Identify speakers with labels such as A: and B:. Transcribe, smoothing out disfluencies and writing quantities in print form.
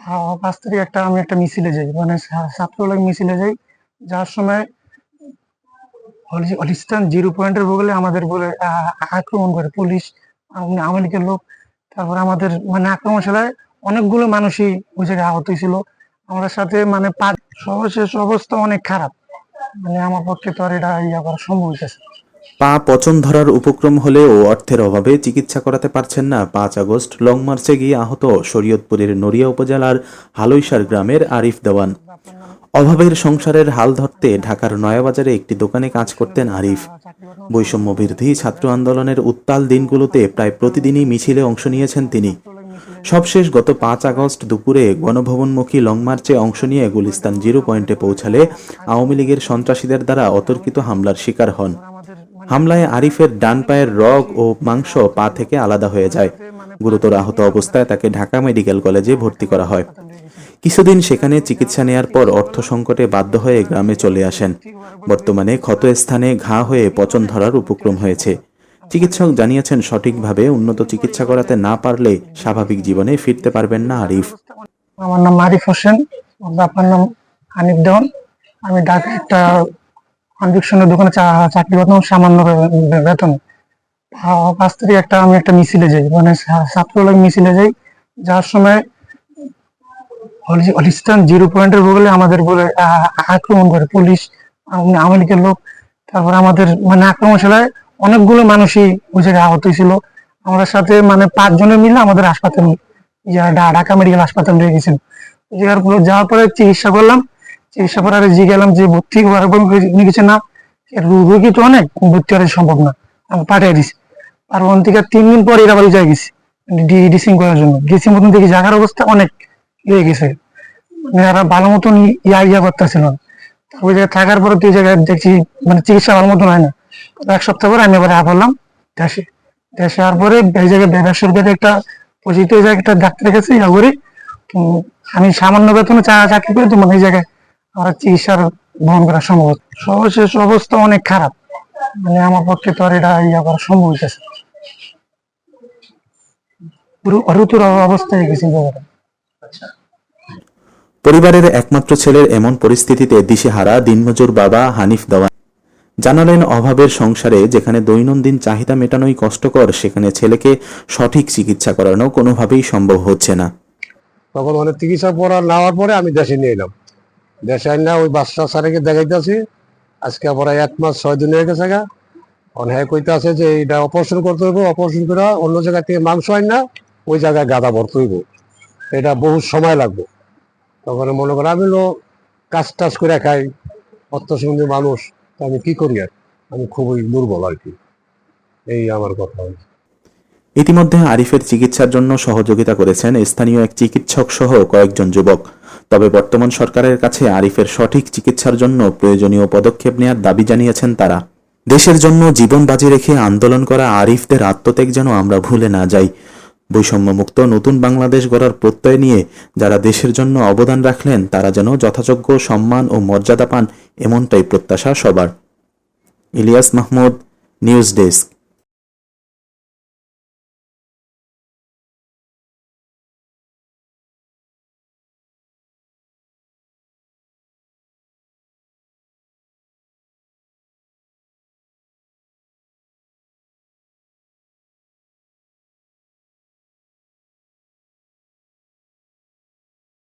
A: 5 তারিখ আমি একটা মিছিলে যাই, মানে ছাত্রলীগ মিছিলে যাই। যাওয়ার সময় হলিস্টান জিরো পয়েন্টের বগলে আমাদের বলে আক্রমণ করে পুলিশ, আওয়ামী লীগের লোক। তারপর আমাদের মানে আক্রমণ চালায়, অনেকগুলো মানুষই ওই জায়গায় আহত হয়েছিল। আমাদের সাথে মানে সর্বশেষ অবস্থা অনেক খারাপ, মানে আমার পক্ষে তো আর এটা ইয়া করা সম্ভব হইতেছে না।
B: পা পচন ধরার উপক্রম হলেও অর্থের অভাবে চিকিৎসা করাতে পারছেন না 5 আগস্ট লং মার্চে গিয়ে আহত শরীয়তপুরের নড়িয়া উপজেলার হালইশার গ্রামের আরিফ দেওয়ান।
A: আপনার নাম
B: অভাবের সংসারের হাল ধরতে ঢাকার নয়াবাজারে একটি দোকানে কাজ করতেন আরিফ।
A: চাকরি বাকরি
B: বৈষম্য বিরোধী ছাত্র আন্দোলনের উত্তাল দিনগুলোতে প্রায় প্রতিদিনই মিছিলে অংশ নিয়েছেন তিনি।
A: ছাত্রলীগ মিছিলে যাই।
B: সবশেষ গত 5 আগস্ট দুপুরে গণভবনমুখী লং মার্চে অংশ নিয়ে গুলিস্তান জিরো পয়েন্টে পৌঁছালে আওয়ামী লীগের সন্ত্রাসীদের দ্বারা অতর্কিত হামলার শিকার হন।
A: তারপর আমাদের মানে
B: হামলায় আরিফের ডান পায়ের রগ ও মাংস পা থেকে আলাদা হয়ে যায়।
A: মানে
B: গুরুতর আহত অবস্থায় তাকে ঢাকা মেডিকেল কলেজে ভর্তি করা হয়।
A: হাসপাতালে নিয়ে গেছিল।
B: কিছুদিন সেখানে চিকিৎসা নেয়ার পর অর্থ সংকটে বাধ্য হয়ে গ্রামে চলে আসেন। বর্তমানে ক্ষত স্থানে ঘা হয়ে পচন ধরার উপক্রম হয়েছে। চিকিৎসক জানিয়েছেন, সঠিকভাবে উন্নত চিকিৎসা করাতে না পারলে স্বাভাবিক জীবনে ফিরতে পারবেন না আরিফ।
A: আমার নাম আরিফ হোসেন, আপনার নাম হানিফ দেওয়ান। আমি ঢাকা একটা কনভেকশনের দোকানে চাকরি করতাম, সামান্য বেতন। 5 তারিখ আমি একটা মিছিলে যাই, মানে ছাত্রলীগ মিছিলে যাই। যাওয়ার সময় হলিস্টান জিরো পয়েন্টের বগলে আমাদের বলে আক্রমণ করে পুলিশ, আওয়ামী লীগের লোক। তারপর আমাদের মানে আক্রমণ চালায়, অনেকগুলো মানুষই ওই জায়গায় আহত হয়েছিল। আমাদের সাথে মানে 5 জনে মিলে আমাদের হাসপাতাল ঢাকা মেডিকেল হাসপাতাল নিয়ে গেছেন। ওই জায়গার পরে যাওয়ার পরে চিকিৎসা করলাম। চিকিৎসা করার গেলাম যে ভর্তি হওয়ার পর উনি গেছে না, রোগী তো অনেক, ভর্তি হওয়া সম্ভব না, আমি পাঠিয়ে দিছি। আর ওখান থেকে 3 দিন পর এরা বাড়ি যাই গেছি ডিসিং করার জন্য। গেছি মতন দেখি জায়গার অবস্থা অনেক ইয়ে গেছে, মানে এরা ভালো মতন ইয়া করতেছিল না। ওই জায়গায় থাকার পরে তো এই জায়গায় দেখছি মানে চিকিৎসা ভালো মতন হয় না। 1 সপ্তাহ পরে আমি এবার ভাবলাম দেশে। দেশে আসার পরে এই জায়গায় বেসরকারি একটা পরিচিত এই জায়গায় একটা ডাক্তারের কাছে ইয়া করি। তো আমি সামান্য বেতনে চাকরি করি, তো মানে এই জায়গায় আমার চিকিৎসার বহন করা সম্ভব হতো। সর্বশেষ অবস্থা অনেক খারাপ, মানে আমার পক্ষে তো আর এটা ইয়া করা সম্ভব হইতেছে না। গুরুতর অবস্থায় গেছি জায়গাটা।
B: পরিবারের একমাত্র ছেলের এমন পরিস্থিতিতে দিশেহারা দিনমজুর বাবা হানিফ দেওয়ান জানালেন, অভাবের সংসারে যেখানে দৈনন্দিন চাহিদা মেটানোই কষ্টকর, সেখানে ছেলেকে সঠিক চিকিৎসা করানো কোনোভাবেই সম্ভব হচ্ছে না।
C: তখন অনেক চিকিৎসা নেওয়ার পরে আমি দেশে নিয়ে এলাম। দেশে আইনা ওই বাচ্চা স্যারকে দেখাইতেছি, আজকে পরে 1 মাস 6 দিন হয়ে গেছে গা। হ্যাঁ কইতে আছে যে এটা অপারেশন করতে হইব, অপারেশন করে অন্য জায়গা থেকে মাংস আইন না ওই জায়গায় গাদা ভরতে হইব, এটা বহু সময় লাগবে। তখন মনে করেন আমি কাজ টাজ করে খাই, অর্থসম্বন্ধী মানুষ, তো আমি কি করি আর, আমি খুবই দুর্বল আর কি, এই আমার কথা।
B: ইতিমধ্যে আরিফের চিকিৎসার জন্য সহযোগিতা করেছেন স্থানীয় এক চিকিৎসক সহ কয়েকজন যুবক। তবে বর্তমান সরকারের কাছে আরিফের সঠিক চিকিৎসার জন্য প্রয়োজনীয় পদক্ষেপ নেওয়ার দাবি জানিয়েছেন তারা। দেশের জন্য জীবন বাজি রেখে আন্দোলন করা আরিফদের আত্মত্যাগ যেন আমরা ভুলে না যাই। বৈষম্যমুক্ত নতুন বাংলাদেশ গড়ার প্রত্যয় নিয়ে যারা দেশের জন্য অবদান রাখলেন, তারা যেন যথাযোগ্য সম্মান ও মর্যাদা পান, এমনটাই প্রত্যাশা সবার। Ilias Mahmud, news desk.